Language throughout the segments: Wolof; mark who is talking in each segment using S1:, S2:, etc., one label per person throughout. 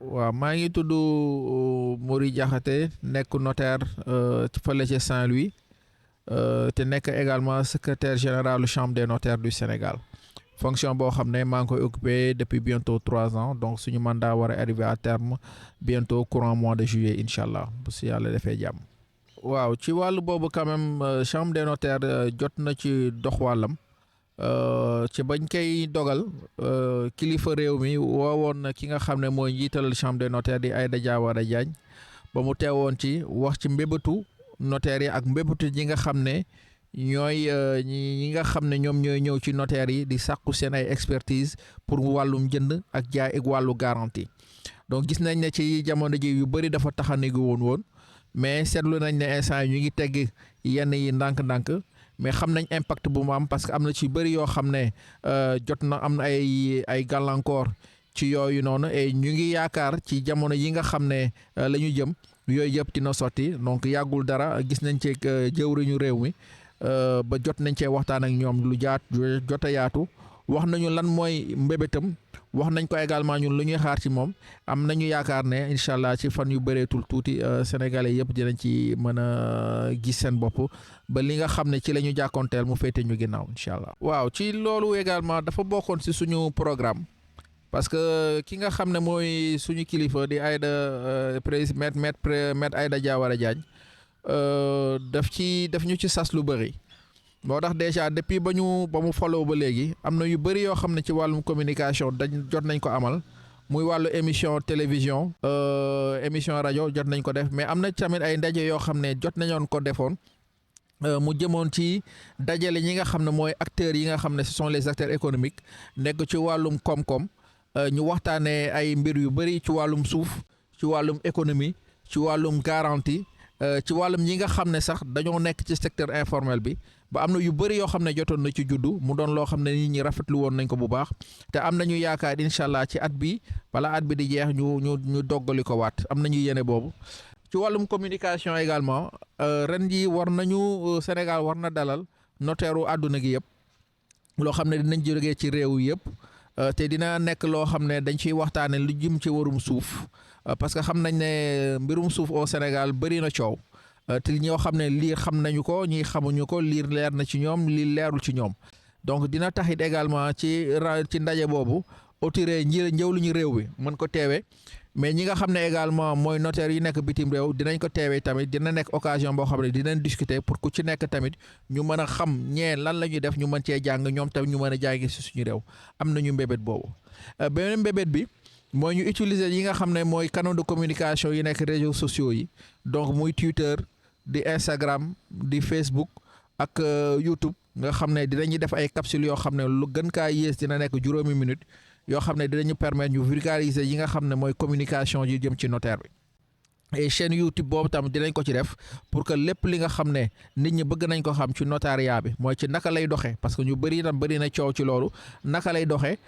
S1: waaw maa ngi tudd Mory Diakhaté nekk notaire ci fële ci Saint-Louis te nekk également secrétaire général chambre des notaires du Sénégal fonction boo xam ne maa ngi koy occupé depuis bientôt 3 ans donc suñu mandat war a arriver à terme bientôt courant mois de juillet incha allah bu si yàlla defee jàmm. waaw ci wàllu boobu quand même chambre des notaires jot na ci dox wàllam. ci bañ koy dogal kilifa réew mi woowoon na ki nga xam ne mooy njiital chambre des notaires di Aïda Diawara Diagne ba mu teewoon ci wax ci mbébétu notaires yi ak mbébétu ñi nga xam ne ñooy ñi nga xam ne ñoom ñooy ñëw ci notaires yi di sàkku seen ay expertise pour wàllum jënd ak jaay ak wàllu garantie donc gis nañ ne ci jamono ji yu bëri dafa taxanigu woon mais seetlu nañ ne instant yi ñu ngi tegg yenn yi ndànk-ndànk mais xam nañ impact bu mu am parce que am na ci bëri yoo xam ne jot na am na ay gàllankoor ci yooyu noonu et ñu ngi yaakaar ci jamono yi nga xam ne la ñu jëm yooyu yëpp dina sotti donc yàggul dara gis nañ ci jëwriñu réew mi ba jot nañ cee waxtaan ak ñoom lu jot a yaatu wax nañu lan mooy mbébétam wax nañ ko également ñun lu ñuy xaar ci moom am nañu yaakaar ne incha allah ci fan yu bëreetul tuuti sénégalais yëpp dinañ ci mën a gis seen bopp ba li nga xam ne ci la ñu jàkkoonteel mu féete ñu ginnaaw incha allah. waaw ci loolu également dafa bokkoon si suñu programme parce que ki nga xam ne mooy suñu kilifa di Aïda président maître Aïda Diawara Diagne daf ñu ci sas lu bëri. moo tax déjà depuis ba mu follow ba léegi am na yu bëri yoo xam ne ci wàllum communication jot nañ ko amal muy wàllu émission télévision émission rajo jot nañ ko def mais am na tamit ay ndaje yoo xam ne jot nañoon ko defoon mu jëmoon ci dajale ñi nga xam ne mooy acteurs yi nga xam ne ce sont les acteurs économiques nekk ci wàllum koom-koom ñu waxtaanee ay mbir yu bëri ci wàllum suuf ci wàllum économie ci wàllum garantie ci wàllum ñi nga xam ne sax dañoo nekk ci secteur informel bi ba am na yu bëri yoo xam ne jotoon na ci juddu mu doon loo xam ne nit ñi rafetlu woon nañ ko bu baax te am nañu yaakaar incha allah ci at bi bala at bi di jeex ñu doggali ko waat am nañu yéene boobu. ci wàllum communication également ren ji Sénégal war na dalal notaire u àdduna gi yëpp loo xam ne dinañ jógee ci réew yëpp te dina nekk loo xam ne dañ ciy waxtaane lu jëm ci warum suuf parce que xam nañ ne mbirum suuf au Sénégal bëri na coow. te ñoo xam ne liir xam nañu ko ñii xamuñu ko liir leer na ci ñoom lii leerul ci ñoom donc dina taxit également ci ndaje boobu autorité njëw lu ñu réew bi mën ko teewe mais ñi nga xam ne également mooy notaire yi nekk bitim réew dinañ ko teewee tamit dina nekk occasion boo xam ne dinañ discuter pour ku ci nekk tamit ñu mën a xam ñee lan la ñuy def ñu mën cee jàng ñoom tamit ñu mën a jàngi si suñu réew am nañu mbébét boobu beneen mbébét bi mooy ñu utiliser yi nga xam ne mooy canaux de communication yi nekk réseaux sociaux yi donc muy Twitter di Instagram di Facebook ak YouTube nga xam ne dinañu def ay capsules yoo xam ne lu gën kaa yées dina nekk juróomi minute yoo xam ne dinañu permettre ñu vulgariser yi nga xam ne mooy communication yi jëm ci notaire bi et chaîne YouTube boobu tam dinañ ko ci def pour que lépp li nga xam ne nit ñi bëgg nañ ko xam ci notariat bi mooy ci naka lay doxee parce que ñu bëri tam bëri na coow ci loolu naka lay doxee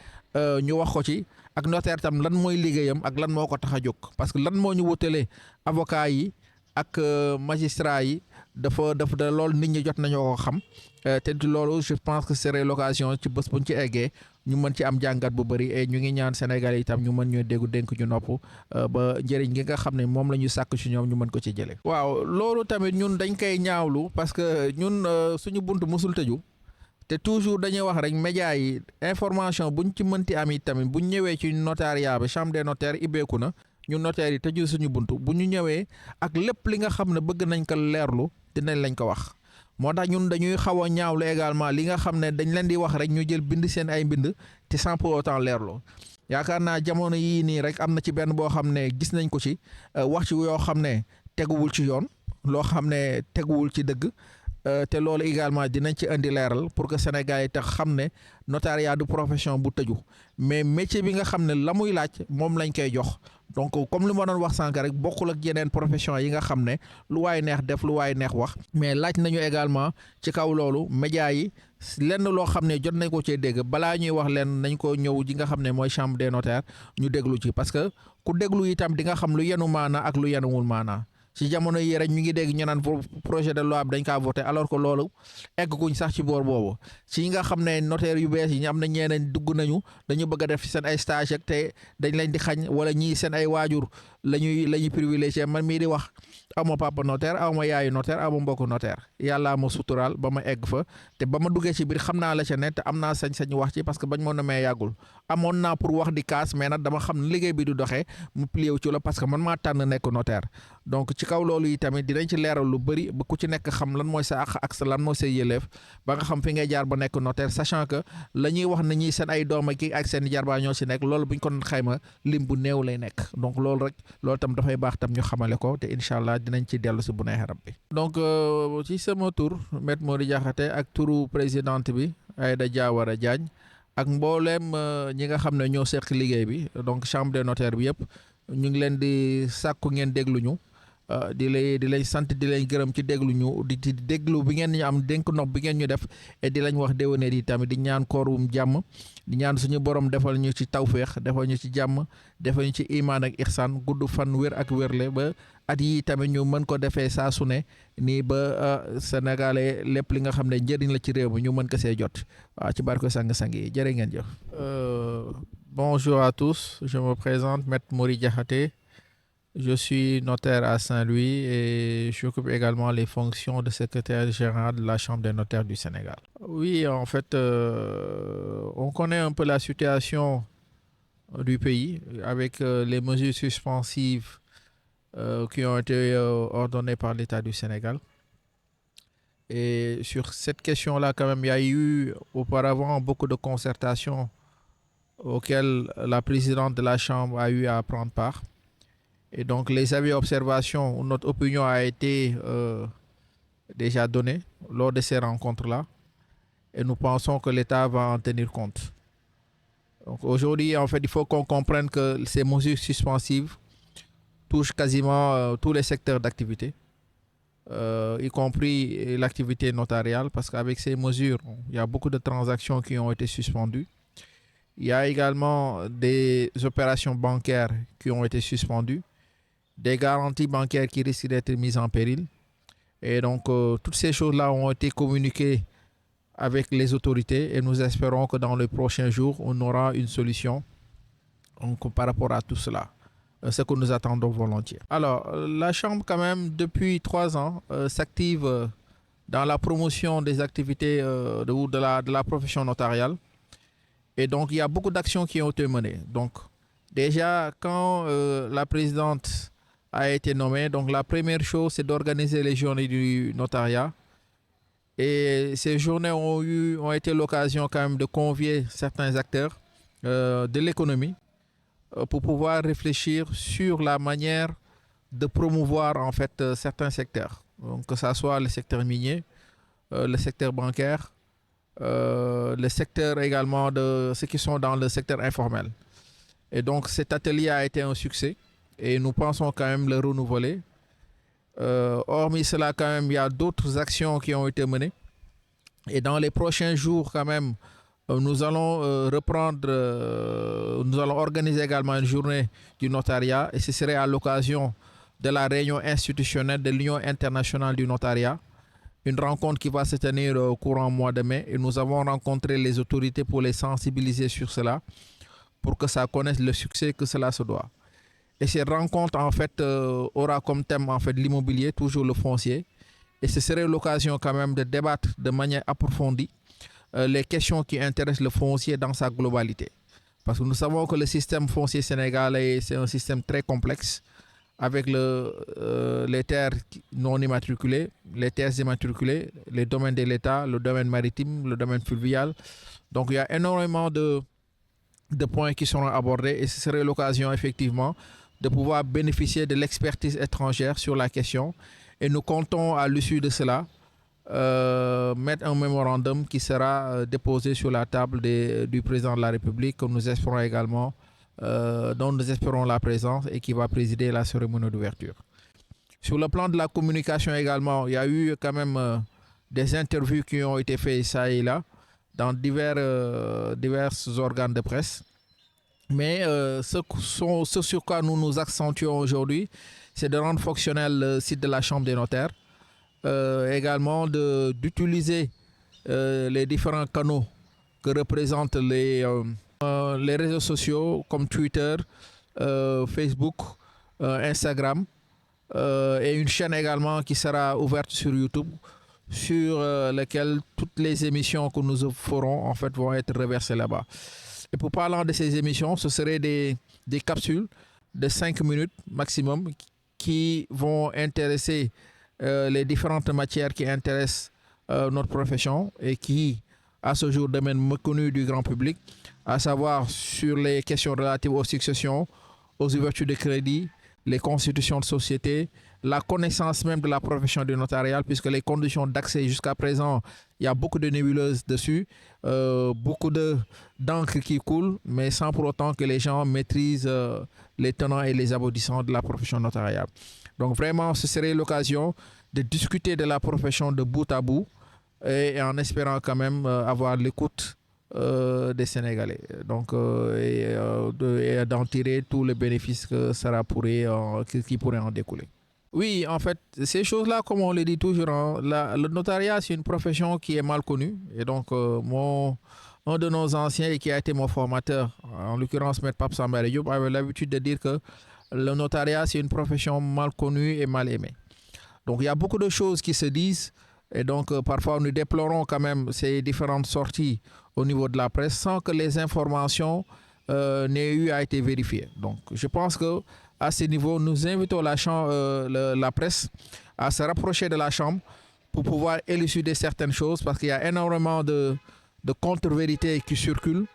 S1: ñu wax ko ci ak notaire tam lan mooy liggéeyam ak lan moo ko tax a jóg parce que lan moo ñu wutalee avocat yi ak magistrat yi dafa loolu nit ñi jot nañoo ko xam te loolu je pense que serait l'occasion ci bés buñ ci eggee ñu mën ci am jàngat bu bëri et ñu ngi ñaan Sénégal yi itam ñu mën ñoo déggu dénk ñu nopp ba njëriñ gi nga xam ne moom la ñu sàkk ci ñoom ñu mën ko ci jëlee. waaw loolu tamit ñun dañ koy ñaawlu parce que ñun suñu bunt musul tëju te toujours dañuy wax rek média yi information buñ ci mënti am it tamit buñ ñëwee ci notariat bi chambre des notaires ibbeeku na. ñu notaire yi tëjul suñu buntu bu ñu ñëwee ak lépp li nga xam ne bëgg nañ ko leerlu dinañ lañ ko wax moo tax ñun dañuy xaw a ñaawlu également li nga xam ne dañ leen di wax rek ñu jël bind seen ay mbind te sans pour autant leerlu yaakaar naa jamono yii nii rek am na ci benn boo xam ne gis nañ ko ci wax ci yoo xam ne teguwul ci yoon loo xam ne teguwul ci dëgg te loolu également dinañ ci indi leeral pour que Sénégal yi tax xam ne notariat du profession bu tëju mais métier bi nga xam ne la muy laaj moom lañ koy jox donc comme li ma doon wax sànq rek bokkul ak yeneen profession yi nga xam ne lu waay neex def lu waay neex wax mais laaj nañu également ci kaw loolu média yi lenn loo xam ne jot nañ ko cee dégg balaa ñuy wax leen nañ ko ñëw ji nga xam ne mooy chambre des notaires ñu déglu ci parce que ku déglu itam di nga xam lu yenu maanaa ak lu yenuwul maanaa ci jamono yi rek ñu ngi dégg ñu naan projet de loi bi dañ kaa voté alors que loolu egguñ sax ci boor boobu ci nga xam ne notaire yu bees yi ñu am na ñeneen dugg nañu dañu bëgg a def seen ay stage ak te dañ leen di xañ wala ñii seen ay waajur la ñuy privilégié man mii di wax aw ma papa notaire aw ma yaayu notaire aw ma mbokku notaire yàllaa ma suturaal ba ma egg fa te ba ma duggee ci biir xam naa la ca ne te am naa sañ-sañ wax ci parce que bañ ma nomee yàggul amoon naa pour wax di kaas mais nag dama xam ne liggéey bi du doxee mu plié wu ci la parce que man maa tànn nekk notaire donc ci kaw loolu yi tamit dinañ ci leeral lu bëri ba ku ci nekk xam lan mooy sa àq ak sa lan mooy say yëleef ba nga xam fi ngay jaar ba nekk notaire sachant que la ñuy wax ne ñii seen ay doom ak ak seen jarbaa ñoo ci nekk loolu buñ ko xayma lim bu néew lay nekk donc loolu rek loolu tam dafay baax tam ñu xamale ko te incha allah dinañ ci dellu si bu neexee rabbi donc ci sama tur Maître Mody Diakhaté ak turu présidente bi Aïda Diawara Diagne ak mbooleem ñi nga xam ne ñoo seq liggéey bi donc chambre des notaires bi yëpp ñu ngi leen di sàkku ngeen déglu ñu di lay sant di leen gërëm ci déglu ñu di déglu bi ngeen ñu am dénk nopp bi ngeen ñu def et di lañ wax déwénee yi tamit di ñaan koorum jàmm di ñaan suñu borom defal ñu ci tawféex defal ñu ci jàmm defal ñu ci imaan ak ihsaan gudd fan wér ak wérle ba at yi tamit ñu mën ko defee saa su ne nii ba sénégalais lépp li nga xam ne njëriñ la ci réew mi ñu mën ko see jot waaw ci barke sang-sang yi jërë ngeen jëf. Bonjour à tous, je me présente Maître Mody Diakhaté. Je suis notaire à Saint-Louis et j'occupe également les fonctions de secrétaire général de la Chambre des notaires du Sénégal. Oui, en fait, on connaît un peu la situation du pays avec les mesures suspensives qui ont été ordonnées par l'État du Sénégal. Et sur cette question-là, quand même, il y a eu auparavant beaucoup de concertations auxquelles la présidente de la Chambre a eu à prendre part. Et donc les avis et observations, notre opinion a été déjà donnée lors de ces rencontres-là. Et nous pensons que l'État va en tenir compte. Donc aujourd'hui, en fait, il faut qu'on comprenne que ces mesures suspensives touchent quasiment tous les secteurs d'activité, y compris l'activité notariale, parce qu'avec ces mesures, il y a beaucoup de transactions qui ont été suspendues. Il y a également des opérations bancaires qui ont été suspendues, des garanties bancaires qui risquent d'être mises en péril. Et donc, toutes ces choses-là ont été communiquées avec les autorités et nous espérons que dans les prochains jours, on aura une solution donc, par rapport à tout cela. Ce que nous attendons volontiers. Alors, la Chambre, quand même, depuis 3 ans, s'active dans la promotion des activités de la profession notariale. Et donc, il y a beaucoup d'actions qui ont été menées. Donc, déjà, quand la présidente a été nommée, donc la première chose, c'est d'organiser les journées du notariat. Et ces journées ont été l'occasion quand même de convier certains acteurs de l'économie pour pouvoir réfléchir sur la manière de promouvoir en fait certains secteurs. Donc, que ce soit le secteur minier, le secteur bancaire, le secteur également de ceux qui sont dans le secteur informel. Et donc cet atelier a été un succès et nous pensons quand même le renouveler. Hormis cela, quand même, il y a d'autres actions qui ont été menées. Et dans les prochains jours, quand même, nous allons nous allons organiser également une journée du notariat et ce serait à l'occasion de la réunion institutionnelle de l'Union internationale du notariat. Une rencontre qui va se tenir au courant mois de mai et nous avons rencontré les autorités pour les sensibiliser sur cela, pour que ça connaisse le succès que cela se doit. Et cette rencontre, en fait, aura comme thème, en fait, l'immobilier, toujours le foncier. Et ce serait l'occasion quand même de débattre de manière approfondie les questions qui intéressent le foncier dans sa globalité. Parce que nous savons que le système foncier sénégalais, c'est un système très complexe, avec les terres non immatriculées, les terres immatriculées, les domaines de l'État, le domaine maritime, le domaine fluvial. Donc il y a énormément de points qui seront abordés et ce serait l'occasion effectivement de pouvoir bénéficier de l'expertise étrangère sur la question. Et nous comptons à l'issue de cela mettre un mémorandum qui sera déposé sur la table du président de la République, que nous espérons également, dont nous espérons la présence et qui va présider la cérémonie d'ouverture. Sur le plan de la communication également, il y a eu quand même des interviews qui ont été faites ça et là dans divers organes de presse. Mais ce sur quoi nous nous accentuons aujourd'hui, c'est de rendre fonctionnel le site de la Chambre des notaires, également d'utiliser les différents canaux que représentent les réseaux sociaux comme Twitter, Facebook, Instagram, et une chaîne également qui sera ouverte sur YouTube, sur laquelle toutes les émissions que nous ferons en fait vont être reversées là-bas. Et pour parler de ces émissions, ce seraient des capsules de 5 minutes maximum qui vont intéresser les différentes matières qui intéressent notre profession et qui, à ce jour, demeurent méconnues du grand public, à savoir sur les questions relatives aux successions, aux ouvertures de crédit, les constitutions de société, la connaissance même de la profession du notariat, puisque les conditions d'accès jusqu'à présent, il y a beaucoup de nébuleuses dessus, beaucoup d'encre qui coule, mais sans pour autant que les gens maîtrisent les tenants et les aboutissants de la profession notariale. Donc vraiment, ce serait l'occasion de discuter de la profession de bout à bout et en espérant quand même avoir l'écoute des Sénégalais. Donc, et d'en tirer tous les bénéfices que ça pourrait, qui pourraient en découler. Oui, en fait, ces choses-là, comme on le dit toujours, hein, le notariat, c'est une profession qui est mal connue. Et donc, un de nos anciens et qui a été mon formateur, en l'occurrence Maître Pape Samba Diop, avait l'habitude de dire que le notariat, c'est une profession mal connue et mal aimée. Donc, il y a beaucoup de choses qui se disent. Et donc, parfois, nous déplorons quand même ces différentes sorties au niveau de la presse sans que les informations n'aient eu à être vérifiées. Donc, je pense que à ce niveau, nous invitons la presse à se rapprocher de la Chambre pour pouvoir élucider certaines choses parce qu'il y a énormément de contre-vérités qui circulent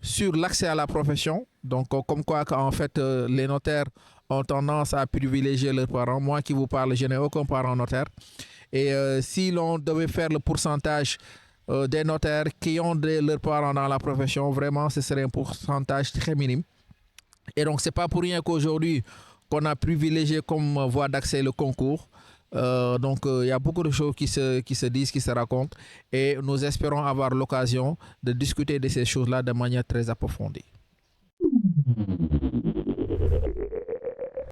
S1: sur l'accès à la profession. Donc, comme quoi, en fait, les notaires ont tendance à privilégier leurs parents. Moi qui vous parle, je n'ai aucun parent notaire. Et si l'on devait faire le pourcentage des notaires qui ont leurs parents dans la profession, vraiment, ce serait un pourcentage très minime. Et donc, c'est pas pour rien qu'aujourd'hui, qu'on a privilégié comme voie d'accès le concours. Donc, il y a beaucoup de choses qui se disent, qui se racontent. Et nous espérons avoir l'occasion de discuter de ces choses-là de manière très approfondie.